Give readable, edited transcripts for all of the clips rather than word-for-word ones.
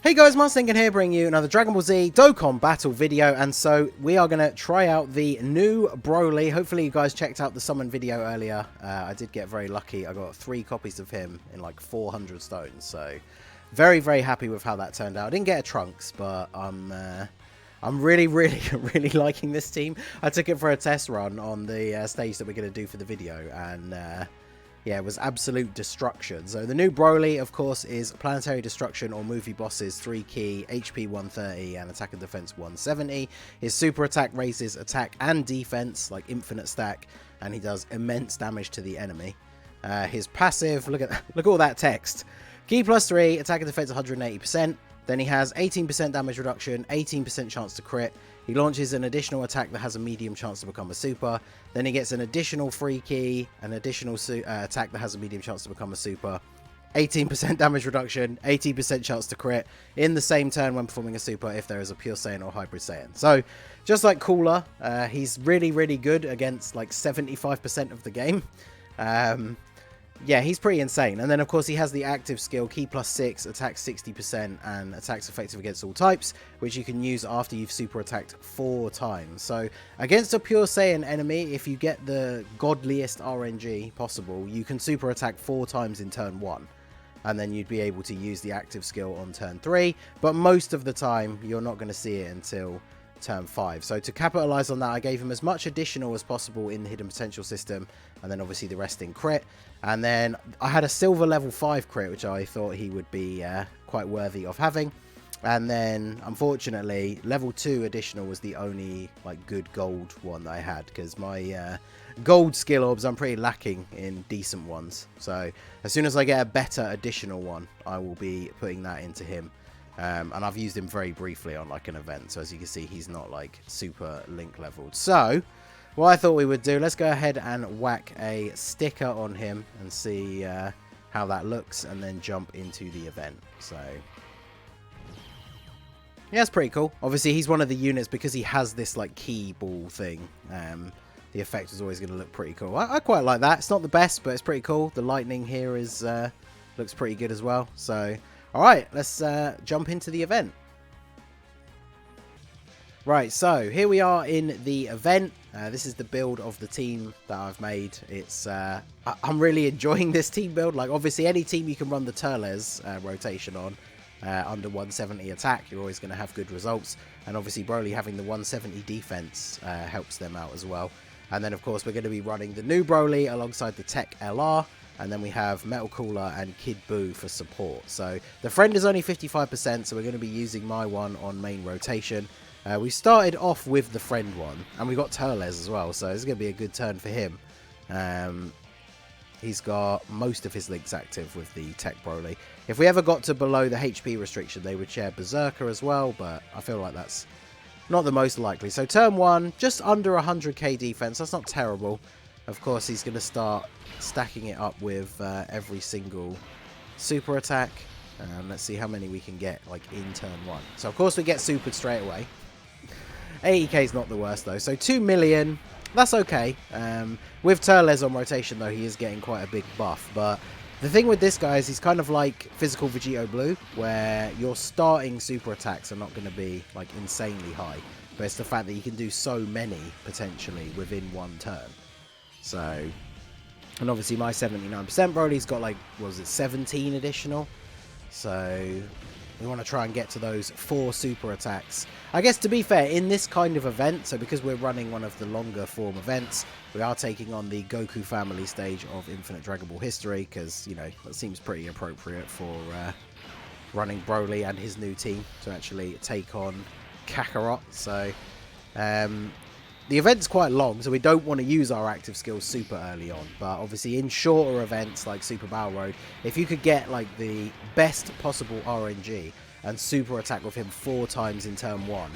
Hey guys, Marstinkin here, bringing you another Dragon Ball Z Dokkan battle video, and so we are going to try out the new Broly. Hopefully you guys checked out the summon video earlier. I did get very lucky. I got 3 copies of him in like 400 stones, so very, very happy with how that turned out. I didn't get a Trunks, but I'm really liking this team. I took it for a test run on the stage that we're going to do for the video, and yeah, it was absolute destruction. So the new Broly, of course, is Planetary Destruction or Movie Bosses 3 key, HP 130 and Attack and Defense 170. His super attack raises attack and defense, like infinite stack, and he does immense damage to the enemy. His passive, look at all that text. Key plus 3, attack and defense 180%. Then he has 18% damage reduction, 18% chance to crit. He launches an additional attack that has a medium chance to become a super. Then he gets an additional free key, an additional attack that has a medium chance to become a super. 18% damage reduction, 18% chance to crit in the same turn when performing a super if there is a Pure Saiyan or Hybrid Saiyan. So, just like Cooler, he's really good against like 75% of the game. Yeah, he's pretty insane. And then, of course, he has the active skill, Key plus 6, attacks 60%, and attacks effective against all types, which you can use after you've super attacked 4 times. So, against a Pure Saiyan enemy, if you get the godliest RNG possible, you can super attack 4 times in turn 1. And then you'd be able to use the active skill on turn 3. But most of the time, you're not going to see it until turn 5. So to capitalize on that, I gave him as much additional as possible in the hidden potential system, and then obviously the rest in crit. And then I had a silver level 5 crit, which I thought he would be quite worthy of having. And then unfortunately level 2 additional was the only like good gold one that I had, because my gold skill orbs, I'm pretty lacking in decent ones. So as soon as I get a better additional one, I will be putting that into him. And I've used him very briefly on like an event, so as you can see, he's not like super link leveled. So what I thought we would do, let's go ahead and whack a sticker on him and see how that looks, and then jump into the event. So yeah, it's pretty cool. Obviously he's one of the units, because he has this like key ball thing. The effect is always going to look pretty cool. I quite like that. It's not the best, but it's pretty cool. The lightning here is looks pretty good as well. So alright, let's jump into the event. Right, so here we are in the event. This is the build of the team that I've made. It's I'm really enjoying this team build. Like, obviously, any team you can run the Turles rotation on under 170 attack, you're always going to have good results. And obviously, Broly having the 170 defense helps them out as well. And then, of course, we're going to be running the new Broly alongside the Tech LR. And then we have Metal Cooler and Kid Buu for support. So the friend is only 55%, so we're going to be using my one on main rotation. We started off with the friend one, and we got Turles as well, so it's going to be a good turn for him. He's got most of his links active with the Tech Broly. If we ever got to below the HP restriction, they would share Berserker as well, but I feel like that's not the most likely. So turn 1, just under 100k defense, that's not terrible. Of course, he's going to start stacking it up with every single super attack. Let's see how many we can get like in turn 1. So of course we get supered straight away. 80k is not the worst though. So 2 million, that's okay. With Turles on rotation though, he is getting quite a big buff. But the thing with this guy is he's kind of like Physical Vegito Blue, where your starting super attacks are not going to be like insanely high. But it's the fact that you can do so many potentially within one turn. So, and obviously my 79% Broly's got like, what was it, 17 additional. So we want to try and get to those 4 super attacks. I guess, to be fair, in this kind of event, so because we're running one of the longer form events, we are taking on the Goku family stage of Infinite Dragon Ball history, because, you know, that seems pretty appropriate for running Broly and his new team to actually take on Kakarot. So the event's quite long, so we don't want to use our active skills super early on. But obviously in shorter events like Super Battle Road, if you could get like the best possible RNG and super attack with him 4 times in turn 1,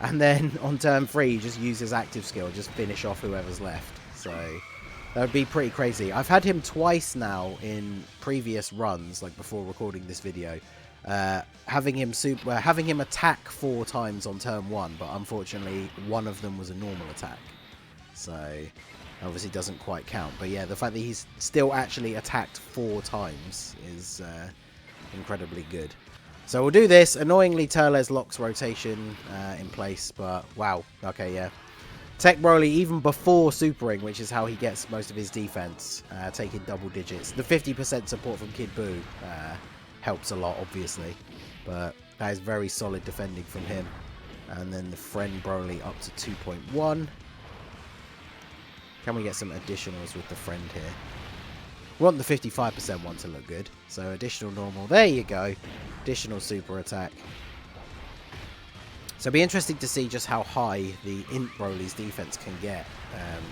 and then on turn 3 just use his active skill, just finish off whoever's left. So that would be pretty crazy. I've had him twice now in previous runs, like before recording this video. Having him attack 4 times on turn 1, but unfortunately one of them was a normal attack, so obviously doesn't quite count. But yeah, the fact that he's still actually attacked 4 times is incredibly good. So we'll do this. Annoyingly, Turles locks rotation in place, but wow. Okay, yeah. Tech Broly even before supering, which is how he gets most of his defense, taking double digits. The 50% support from Kid Buu helps a lot, obviously, but that is very solid defending from him. And then the friend Broly up to 2.1. Can we get some additionals with the friend here? We want the 55% one to look good. So additional normal. There you go. Additional super attack. So it'll be interesting to see just how high the INT Broly's defense can get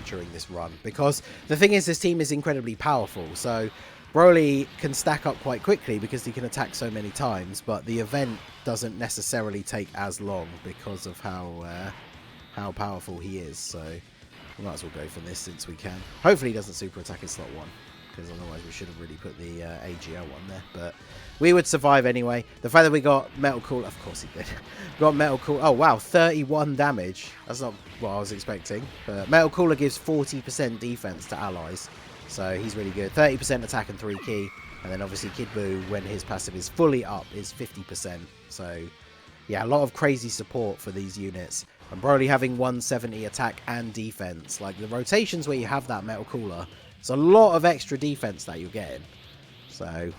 during this run. Because the thing is, this team is incredibly powerful. So Broly can stack up quite quickly because he can attack so many times. But the event doesn't necessarily take as long because of how powerful he is. So we might as well go for this since we can. Hopefully he doesn't super attack in slot 1. Because otherwise we should have really put the AGL one there. But we would survive anyway. The fact that we got Metal Cooler, of course he did. Got Metal Cooler. Oh wow, 31 damage. That's not what I was expecting. But Metal Cooler gives 40% defense to allies. So he's really good. 30% attack and 3 key. And then obviously Kid Buu, when his passive is fully up, is 50%. So yeah, a lot of crazy support for these units. And Broly having 170 attack and defense. Like the rotations where you have that Metal Cooler, it's a lot of extra defense that you're getting. So,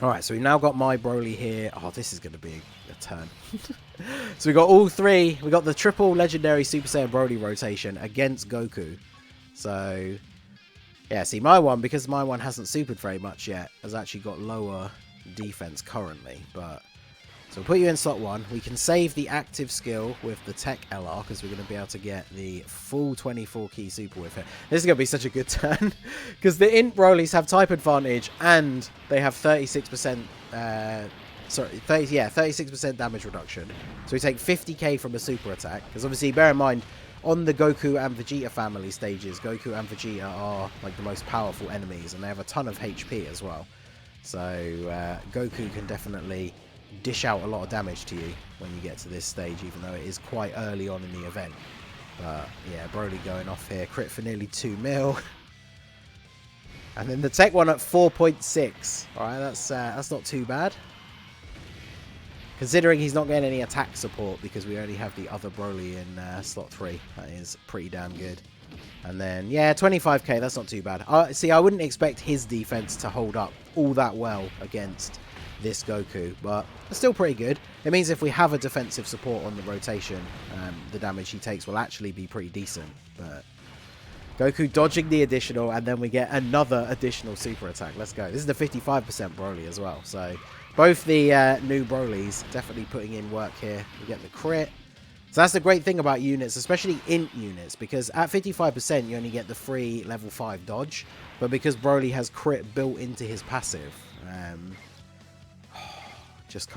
alright, so we've now got my Broly here. Oh, this is going to be a turn. So we got all three. We got the triple legendary Super Saiyan Broly rotation against Goku. So, yeah, see, my one, because my one hasn't supered very much yet, has actually got lower defense currently. But so we'll put you in slot 1. We can save the active skill with the Tech LR because we're going to be able to get the full 24 key super with it. This is going to be such a good turn because the INT Brolys have type advantage and they have 36%, 36% damage reduction. So we take 50k from a super attack because obviously bear in mind on the Goku and Vegeta family stages, Goku and Vegeta are like the most powerful enemies and they have a ton of HP as well. So Goku can definitely dish out a lot of damage to you when you get to this stage, even though it is quite early on in the event. But yeah, Broly going off here, crit for nearly 2 mil. And then the tech one at 4.6. Alright, that's not too bad. Considering he's not getting any attack support because we only have the other Broly in slot 3. That is pretty damn good. And then, yeah, 25k, that's not too bad. See, I wouldn't expect his defense to hold up all that well against this Goku, but it's still pretty good. It means if we have a defensive support on the rotation, the damage he takes will actually be pretty decent. But Goku dodging the additional, and then we get another additional super attack. Let's go. This is the 55% Broly as well. So both the new Brolys definitely putting in work here. We get the crit. So that's the great thing about units, especially INT units, because at 55% you only get the free level 5 dodge, but because Broly has crit built into his passive, just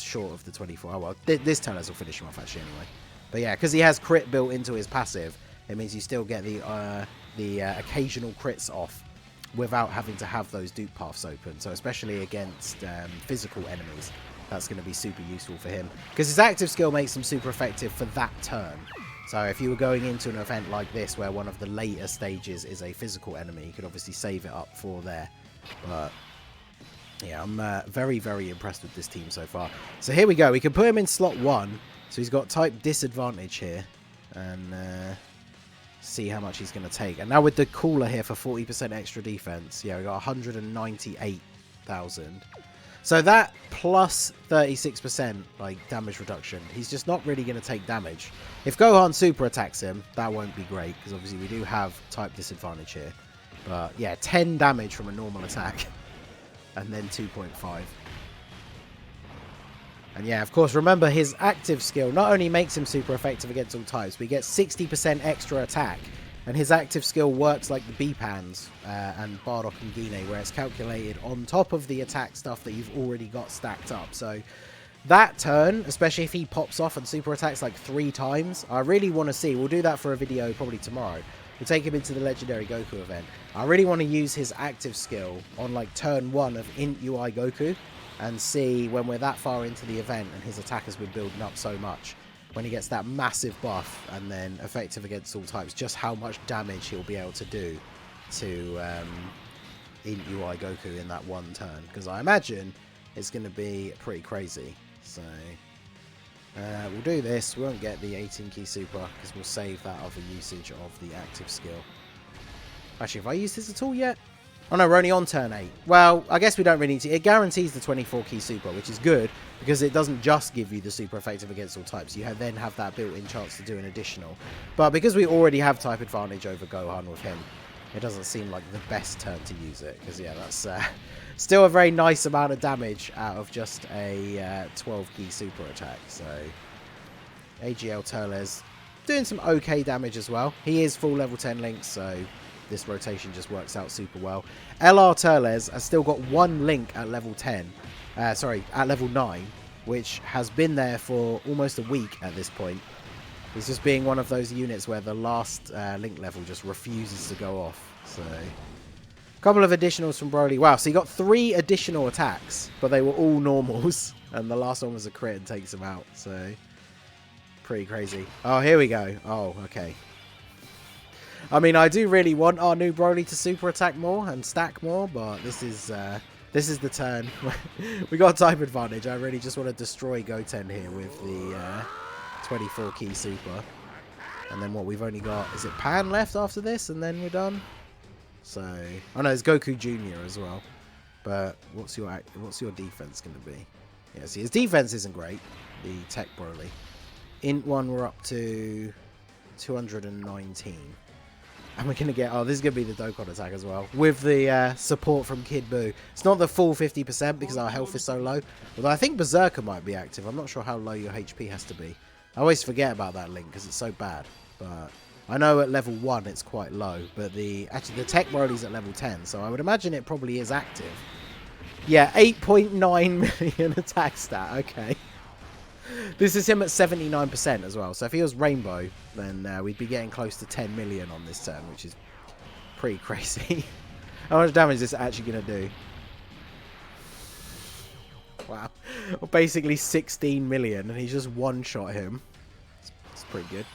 short of the 24. Oh well, this Turles will finish him off actually anyway. But yeah, because he has crit built into his passive, it means you still get the occasional crits off without having to have those dupe paths open. So especially against physical enemies, that's going to be super useful for him. Because his active skill makes him super effective for that turn. So if you were going into an event like this where one of the later stages is a physical enemy, you could obviously save it up for there. But yeah, I'm very, very impressed with this team so far. So here we go. We can put him in slot 1. So he's got type disadvantage here. And see how much he's going to take. And now with the cooler here for 40% extra defense. Yeah, we got 198,000. So that plus 36% like damage reduction. He's just not really going to take damage. If Gohan super attacks him, that won't be great. Because obviously we do have type disadvantage here. But yeah, 10 damage from a normal attack. And then 2.5. And yeah, of course, remember his active skill not only makes him super effective against all types, but he gets 60% extra attack. And his active skill works like the B-Pans and Bardock and Guinea, where it's calculated on top of the attack stuff that you've already got stacked up. So that turn, especially if he pops off and super attacks like 3 times, I really want to see. We'll do that for a video probably tomorrow. We'll take him into the Legendary Goku event. I really want to use his active skill on like turn 1 of INT UI Goku and see when we're that far into the event and his attack has been building up so much. When he gets that massive buff and then effective against all types, just how much damage he'll be able to do to INT UI Goku in that one turn. Because I imagine is going to be pretty crazy. So we'll do this. We won't get the 18 key super because we'll save that other usage of the active skill. Actually, have I used this at all yet? Oh no, we're only on turn 8. Well, I guess we don't really need to. It guarantees the 24 key super, which is good because it doesn't just give you the super effective against all types. You then have that built-in chance to do an additional. But because we already have type advantage over Gohan with him, it doesn't seem like the best turn to use it. Because, yeah, that's still a very nice amount of damage out of just a 12 key super attack. So, AGL Turles doing some okay damage as well. He is full level 10 Link, so this rotation just works out super well. LR Turles has still got one Link at level 10. Sorry, at level 9, which has been there for almost a week at this point. He's just being one of those units where the last Link level just refuses to go off. So, a couple of additionals from Broly. Wow, so he got 3 additional attacks, but they were all normals. And the last one was a crit and takes him out. So, pretty crazy. Oh, here we go. Oh, okay. I mean, I do really want our new Broly to super attack more and stack more, but this is the turn. We got type advantage. I really just want to destroy Goten here with the 24 key super. And then what we've only got, is it Pan left after this and then we're done? So, oh no, it's Goku Jr. as well. But what's your defense going to be? Yeah, see, his defense isn't great, the Tech Broly. Int 1 we're up to 219. And we're going to get, oh, this is going to be the Dokkan attack as well. With the support from Kid Buu. It's not the full 50% because our health is so low. Although I think Berserker might be active. I'm not sure how low your HP has to be. I always forget about that link because it's so bad. But I know at level 1 it's quite low. But actually the Tech Broly's at level 10. So I would imagine it probably is active. Yeah, 8.9 million attack stat. Okay. This is him at 79% as well. So if he was Rainbow, then we'd be getting close to 10 million on this turn, which is pretty crazy. How much damage is this actually going to do? Wow. Well, basically 16 million, and he's just one-shot him. It's pretty good.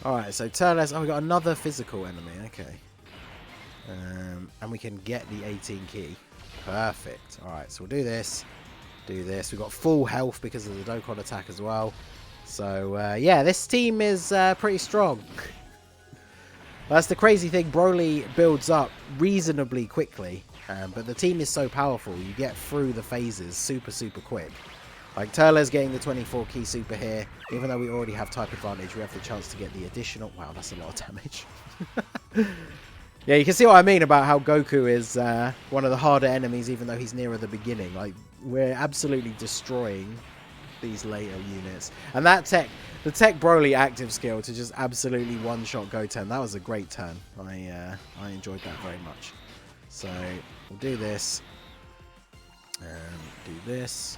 Alright, so Turles. Oh, we got another physical enemy. Okay. And we can get the 18 key. Perfect. Alright, so we'll do this. Do this. We've got full health because of the Dokkan attack as well. So, yeah, this team is pretty strong. That's the crazy thing. Broly builds up reasonably quickly. But the team is so powerful. You get through the phases super, super quick. Like, Turles getting the 24 key super here. Even though we already have type advantage, we have the chance to get the additional. Wow, that's a lot of damage. Yeah, you can see what I mean about how Goku is one of the harder enemies, even though he's nearer the beginning. Like, we're absolutely destroying these later units. And that the Tech Broly active skill to just absolutely one-shot Goten, that was a great turn. I enjoyed that very much. So, we'll do this. Do this.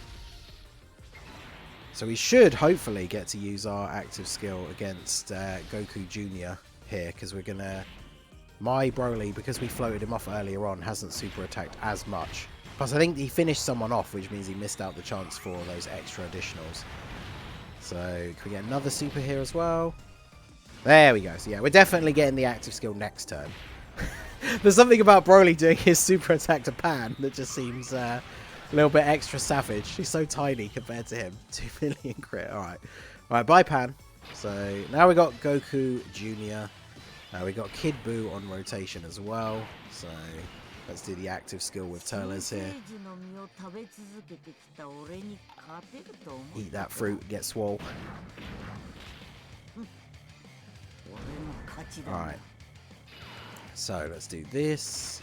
So we should hopefully get to use our active skill against Goku Jr. here, because we're going to... My Broly, because we floated him off earlier on, hasn't super attacked as much. Plus, I think he finished someone off, which means he missed out the chance for those extra additionals. So, can we get another super here as well? There we go. So, yeah, we're definitely getting the active skill next turn. There's something about Broly doing his super attack to Pan that just seems a little bit extra savage. He's so tiny compared to him. 2 million crit. Alright. Alright, bye Pan. So, now we got Goku Jr. We got Kid Buu on rotation as well, so let's do the active skill with Turles here. Eat that fruit, get swole. Alright, so let's do this,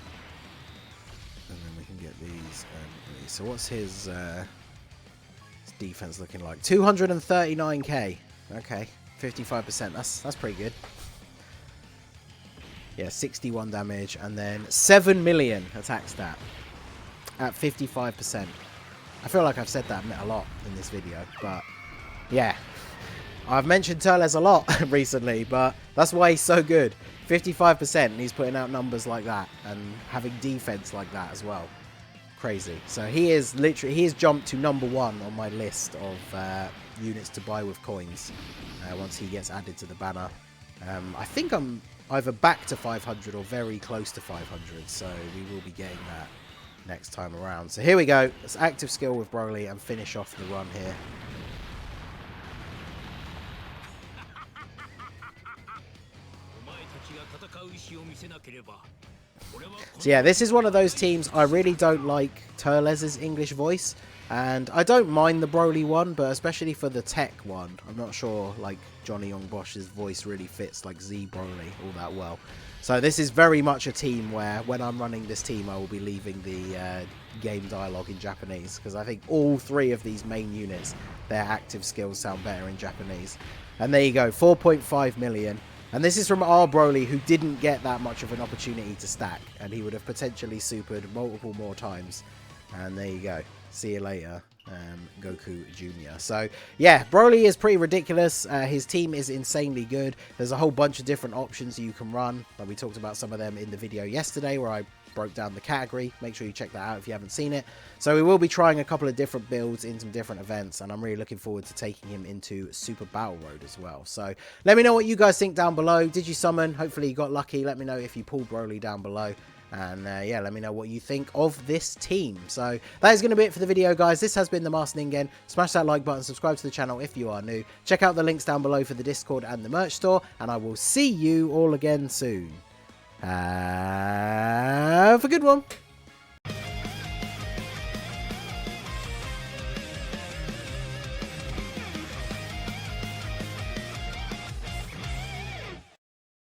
and then we can get these. So what's his defense looking like? 239k. Okay, 55%. That's pretty good. Yeah, 61 damage, and then 7 million attack stat at 55%. I feel like I've said that a lot in this video, but yeah. I've mentioned Turles a lot recently, but that's why he's so good. 55%, and he's putting out numbers like that, and having defense like that as well. Crazy. So he is jumped to #1 on my list of units to buy with coins once he gets added to the banner. I think I'm either back to 500 or very close to 500, so we will be getting that next time around. So here we go. Let's active skill with Broly and finish off the run here. So yeah, this is one of those teams I really don't like Turles's English voice. And I don't mind the Broly one, but especially for the tech one, I'm not sure like Johnny Young Bosch's voice really fits like Z Broly all that well. So this is very much a team where when I'm running this team, I will be leaving the game dialogue in Japanese, because I think all three of these main units, their active skills sound better in Japanese. And there you go, 4.5 million. And this is from our Broly, who didn't get that much of an opportunity to stack, and he would have potentially supered multiple more times. And there you go. See you later, Goku Jr. So, yeah, Broly is pretty ridiculous. His team is insanely good. There's a whole bunch of different options you can run. Like we talked about some of them in the video yesterday where I broke down the category. Make sure you check that out if you haven't seen it. So we will be trying a couple of different builds in some different events, and I'm really looking forward to taking him into Super Battle Road as well. So let me know what you guys think down below. Did you summon? Hopefully you got lucky. Let me know if you pulled Broly down below. And yeah, let me know what you think of this team. So that is going to be it for the video, guys. This has been the Master Ningen. Smash that like button, subscribe to the channel if you are new. Check out the links down below for the Discord and the merch store, and I will see you all again soon. Have a good one.